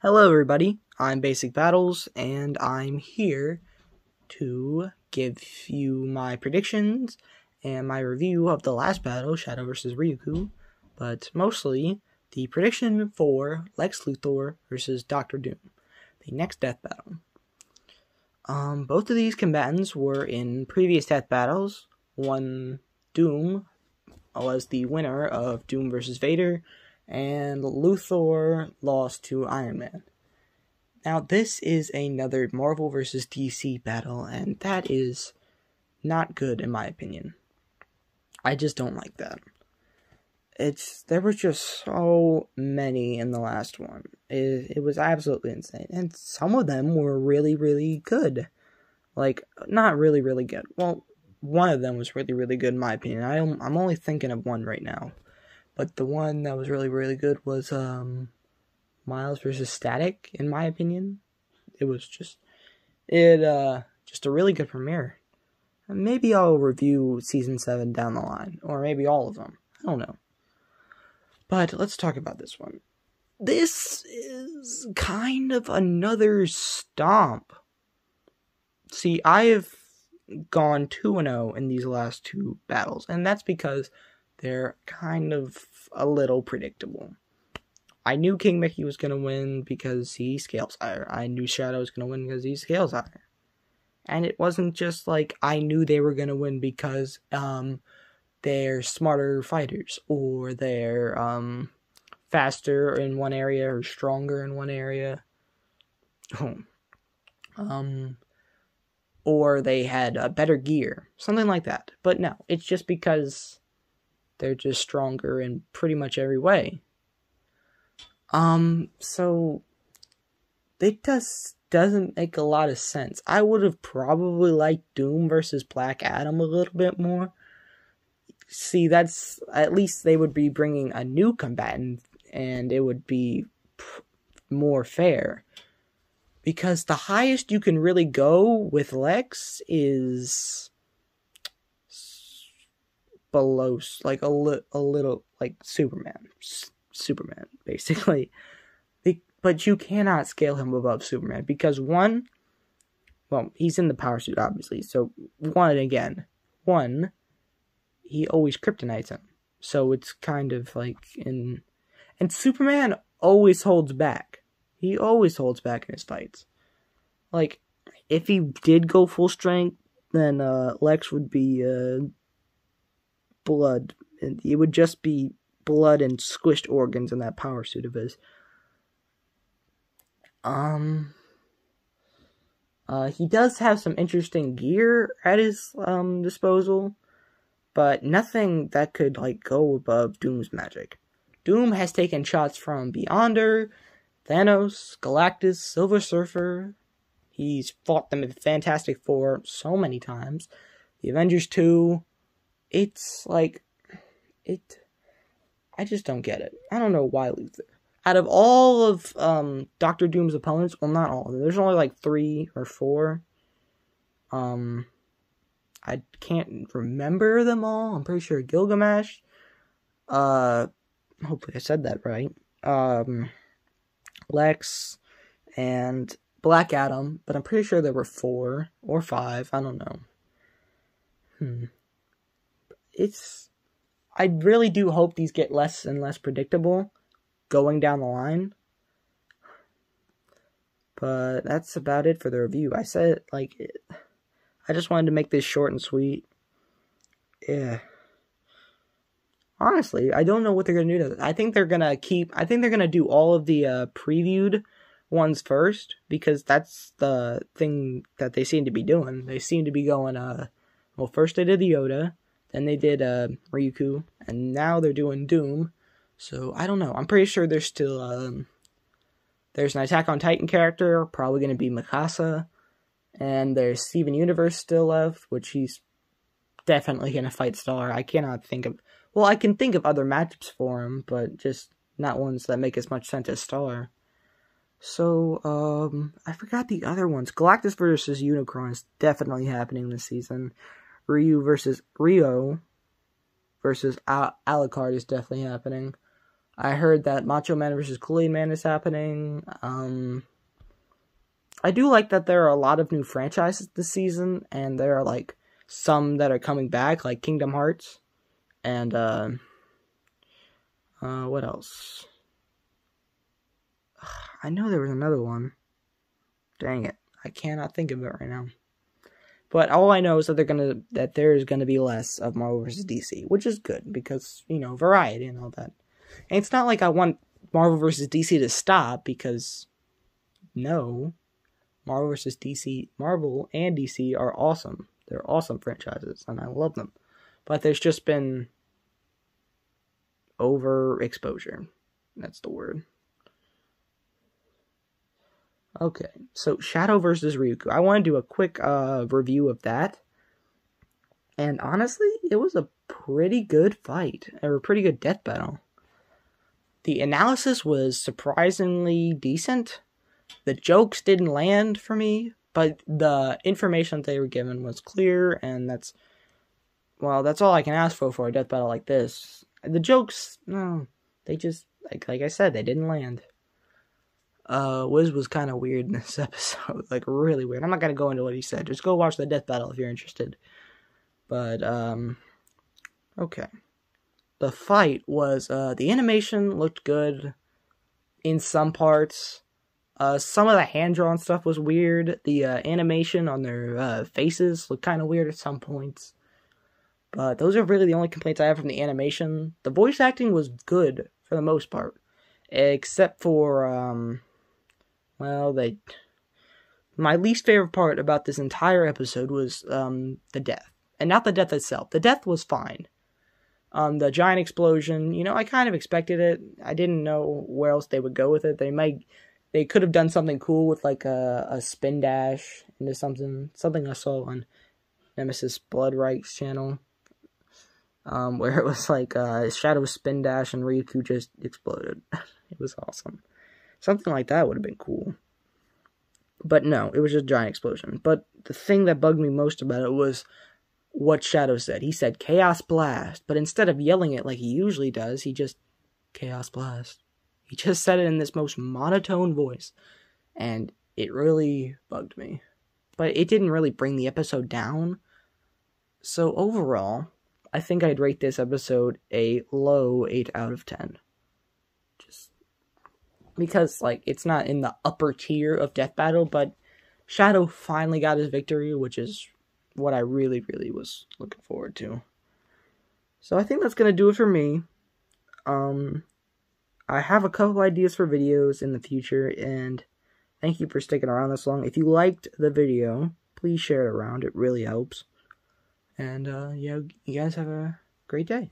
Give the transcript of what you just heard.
Hello everybody, I'm Basic Battles, and I'm here to give you my predictions and my review of the last battle, Shadow vs. Ryuku, but mostly the prediction for Lex Luthor versus Dr. Doom, the next death battle. Both of these combatants were in previous death battles. Doom was the winner of Doom vs. Vader, and Luthor lost to Iron Man. Now, this is another Marvel vs. DC battle, and that is not good in my opinion. I just don't like that. There were just so many in the last one. It was absolutely insane, and some of them were really, really good. Like, not really, really good. Well, one of them was really, really good in my opinion. I'm only thinking of one right now. But the one that was really, really good was Miles vs. Static, in my opinion. It was just a really good premiere. And maybe I'll review Season 7 down the line. Or maybe all of them. I don't know. But let's talk about this one. This is kind of another stomp. See, I have gone 2-0 in these last two battles. And that's because they're kind of a little predictable. I knew King Mickey was going to win because he scales higher. I knew Shadow was going to win because he scales higher. And it wasn't just like I knew they were going to win because they're smarter fighters or they're faster in one area or stronger in one area. Or they had better gear. Something like that. But no, it's just because they're just stronger in pretty much every way. So it doesn't make a lot of sense. I would have probably liked Doom versus Black Adam a little bit more. See, that's, at least they would be bringing a new combatant, and it would be more fair. Because the highest you can really go with Lex is below, like a little, like Superman, basically. But you cannot scale him above Superman, because one, he's in the power suit, obviously, so he always kryptonites him, so it's kind of like and Superman always holds back. He always holds back in his fights. Like, if he did go full strength, then Lex would be blood. And it would just be blood and squished organs in that power suit of his. He does have some interesting gear at his disposal, but nothing that could like go above Doom's magic. Doom has taken shots from Beyonder, Thanos, Galactus, Silver Surfer. He's fought them in Fantastic Four so many times. The Avengers 2. It's like, I just don't get it. I don't know why Luthor. Out of all of Dr. Doom's opponents, well, not all of them. There's only like 3 or 4. I can't remember them all. I'm pretty sure Gilgamesh. Hopefully I said that right. Lex and Black Adam, but I'm pretty sure there were 4 or 5. I don't know. I really do hope these get less and less predictable going down the line. But that's about it for the review. I said, I just wanted to make this short and sweet. Yeah. Honestly, I don't know what they're going to do to this. I think they're going to do all of the previewed ones first, because that's the thing that they seem to be doing. They seem to be going, first they did the Yoda, then they did Ryuku, and now they're doing Doom. So, I don't know. I'm pretty sure there's still, there's an Attack on Titan character, probably going to be Mikasa, and there's Steven Universe still left, which he's definitely going to fight Star. I cannot think of, I can think of other matchups for him, but just not ones that make as much sense as Star. So, I forgot the other ones. Galactus versus Unicron is definitely happening this season. Rio versus Alucard is definitely happening. I heard that Macho Man vs. Kool-Aid Man is happening. I do like that there are a lot of new franchises this season, and there are, like, some that are coming back, like Kingdom Hearts, and, what else? I know there was another one. Dang it. I cannot think of it right now. But all I know is that there's gonna be less of Marvel vs. DC, which is good, because, you know, variety and all that. And it's not like I want Marvel vs. DC to stop, because, no. Marvel vs. DC, Marvel and DC are awesome. They're awesome franchises, and I love them. But there's just been overexposure. That's the word. Okay, so Shadow vs. Ryuku. I want to do a quick review of that. And honestly, it was a pretty good fight, or a pretty good death battle. The analysis was surprisingly decent. The jokes didn't land for me, but the information they were given was clear, and that's all I can ask for a death battle like this. The jokes, no, they just, like I said, they didn't land. Wiz was kind of weird in this episode, like really weird. I'm not gonna go into what he said, just go watch the death battle if you're interested. But, okay. The fight was, the animation looked good in some parts. Some of the hand-drawn stuff was weird. The animation on their faces looked kind of weird at some points. But those are really the only complaints I have from the animation. The voice acting was good, for the most part. Except for, my least favorite part about this entire episode was the death. And not the death itself. The death was fine. The giant explosion, you know, I kind of expected it. I didn't know where else they would go with it. They could have done something cool with, like, a spin dash into something I saw on Nemesis Bloodright's channel, where it was like Shadow spin dash and Ryuku just exploded. It was awesome. Something like that would have been cool. But no, it was just a giant explosion. But the thing that bugged me most about it was what Shadow said. He said Chaos Blast, but instead of yelling it like he usually does, he just Chaos Blast. He just said it in this most monotone voice, and it really bugged me. But it didn't really bring the episode down. So overall, I think I'd rate this episode a low 8 out of 10. Just because, like, it's not in the upper tier of Death Battle, but Shadow finally got his victory, which is what I really, really was looking forward to. So I think that's going to do it for me. I have a couple ideas for videos in the future, and thank you for sticking around this long. If you liked the video, please share it around. It really helps. And, yeah, you guys have a great day.